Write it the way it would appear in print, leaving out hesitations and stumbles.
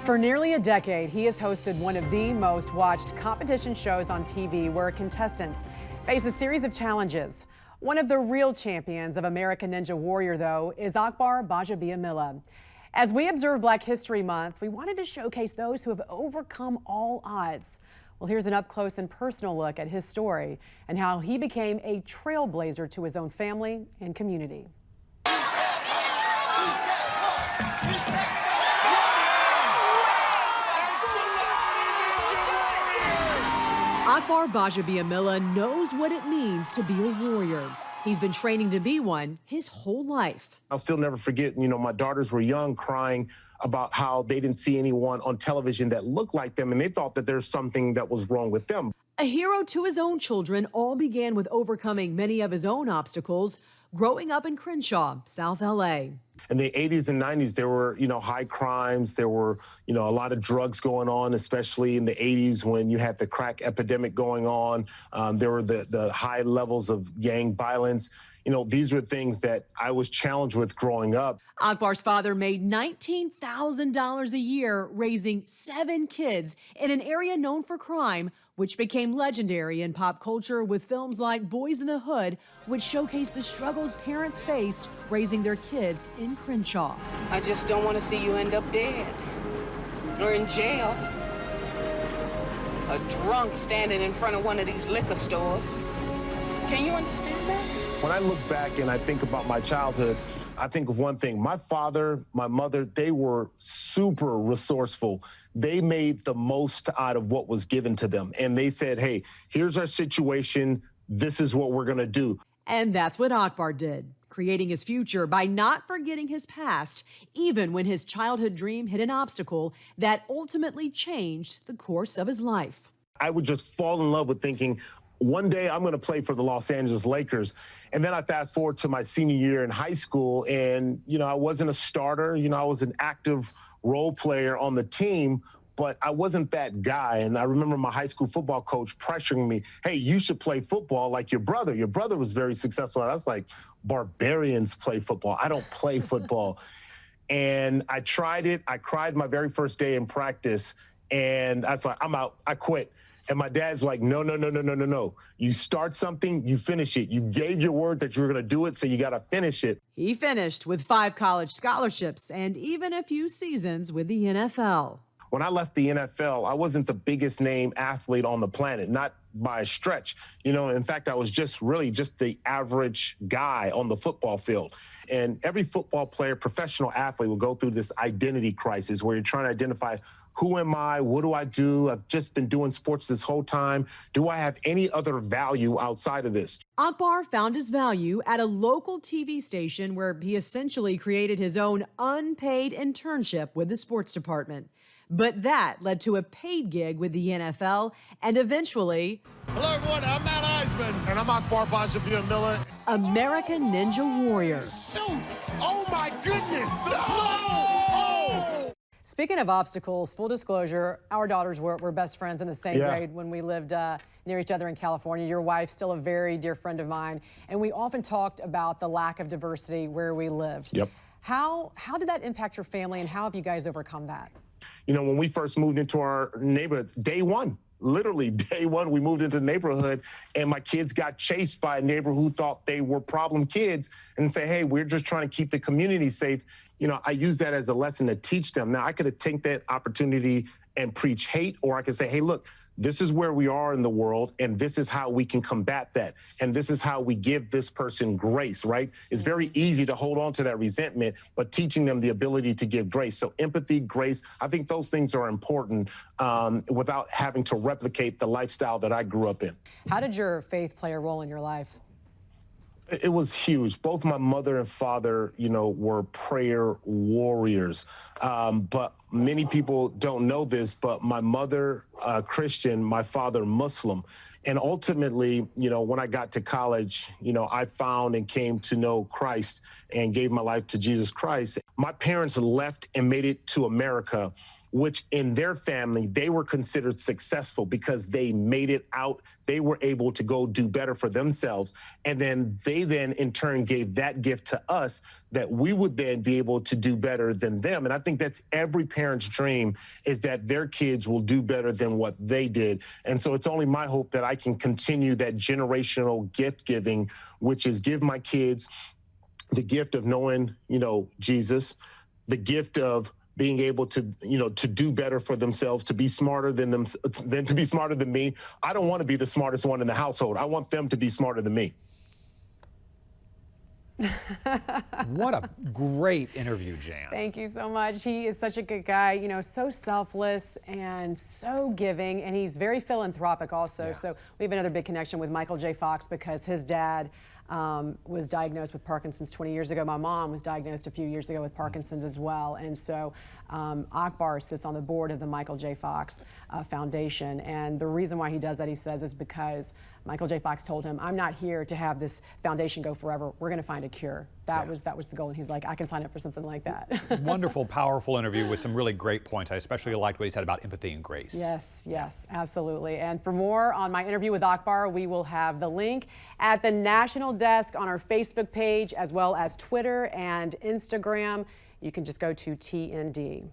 For nearly a decade, he has hosted one of the most watched competition shows on TV where contestants face a series of challenges. One of the real champions of American Ninja Warrior, though, is Akbar Gbaja-Biamila. As we observe Black History Month, we wanted to showcase those who have overcome all odds. Well, here's an up-close and personal look at his story and how he became a trailblazer to his own family and community. Akbar Gbaja-Biamila knows what it means to be a warrior. He's been training to be one his whole life. I'll still never forget, my daughters were young, crying about how they didn't see anyone on television that looked like them, and they thought that there's something that was wrong with them. A hero to his own children, all began with overcoming many of his own obstacles, growing up in Crenshaw, South LA. In the 80s and 90s, there were, high crimes. There were, a lot of drugs going on, especially in the 80s when you had the crack epidemic going on. There were the high levels of gang violence. These were things that I was challenged with growing up. Akbar's father made $19,000 a year raising 7 kids in an area known for crime, which became legendary in pop culture with films like Boys in the Hood, which showcased the struggles parents faced raising their kids in Crenshaw. I just don't want to see you end up dead or in jail, a drunk standing in front of one of these liquor stores. Can you understand that? When I look back and I think about my childhood, I think of one thing. My father, my mother, they were super resourceful. They made the most out of what was given to them. And they said, hey, here's our situation. This is what we're going to do. And that's what Akbar did, creating his future by not forgetting his past, even when his childhood dream hit an obstacle that ultimately changed the course of his life. I would just fall in love with thinking, one day I'm going to play for the Los Angeles Lakers. And then I fast forward to my senior year in high school, and, I wasn't a starter. I was an active role player on the team, but I wasn't that guy. And I remember my high school football coach pressuring me, hey, you should play football like your brother. Your brother was very successful. And I was like, barbarians play football. I don't play football. And I tried it. I cried my very first day in practice, and I was like, I'm out. I quit. And my dad's like, no. You start something, you finish it. You gave your word that you were going to do it, so you got to finish it. He finished with 5 college scholarships and even a few seasons with the NFL. When I left the NFL, I wasn't the biggest name athlete on the planet, not by a stretch. In fact, I was just the average guy on the football field. And every football player, professional athlete will go through this identity crisis where you're trying to identify, who am I? What do I do? I've just been doing sports this whole time. Do I have any other value outside of this? Akbar found his value at a local TV station where he essentially created his own unpaid internship with the sports department. But that led to a paid gig with the NFL and eventually... Hello, everyone. I'm Matt Eisman. And I'm Akbar Gbaja-Biamila. American Ninja Warrior. Shoot! Oh, my goodness! No! Oh! Speaking of obstacles, full disclosure, our daughters were best friends in the same grade when we lived near each other in California. Your wife's still a very dear friend of mine, and we often talked about the lack of diversity where we lived. Yep. How did that impact your family, and how have you guys overcome that? When we first moved into our neighborhood, day one, literally day one, we moved into the neighborhood, and my kids got chased by a neighbor who thought they were problem kids and say, hey, we're just trying to keep the community safe. I use that as a lesson to teach them. Now, I could have taken that opportunity and preach hate, or I could say, hey, look, this is where we are in the world, and this is how we can combat that. And this is how we give this person grace, right? It's very easy to hold on to that resentment, but teaching them the ability to give grace. So empathy, grace, I think those things are important without having to replicate the lifestyle that I grew up in. How did your faith play a role in your life? It was huge. Both my mother and father, were prayer warriors. But many people don't know this, but my mother, Christian, my father, Muslim. And ultimately, when I got to college, I found and came to know Christ and gave my life to Jesus Christ. My parents left and made it to America. which in their family, they were considered successful because they made it out. They were able to go do better for themselves. And then they then in turn gave that gift to us that we would then be able to do better than them. And I think that's every parent's dream, is that their kids will do better than what they did. And so it's only my hope that I can continue that generational gift giving, which is give my kids the gift of knowing, Jesus, the gift of being able to, to do better for themselves, to be smarter than to be smarter than me. I don't want to be the smartest one in the household. I want them to be smarter than me. What a great interview, Jan. Thank you so much. He is such a good guy, so selfless and so giving, and he's very philanthropic also. Yeah. So we have another big connection with Michael J. Fox because his dad was diagnosed with Parkinson's 20 years ago. My mom was diagnosed a few years ago with Parkinson's as well. And so Akbar sits on the board of the Michael J. Fox Foundation. And the reason why he does that, he says, is because Michael J. Fox told him, I'm not here to have this foundation go forever. We're going to find a cure. That was the goal. And he's like, I can sign up for something like that. Wonderful, powerful interview with some really great points. I especially liked what he said about empathy and grace. Yes, absolutely. And for more on my interview with Akbar, we will have the link at the National Desk on our Facebook page, as well as Twitter and Instagram. You can just go to TND.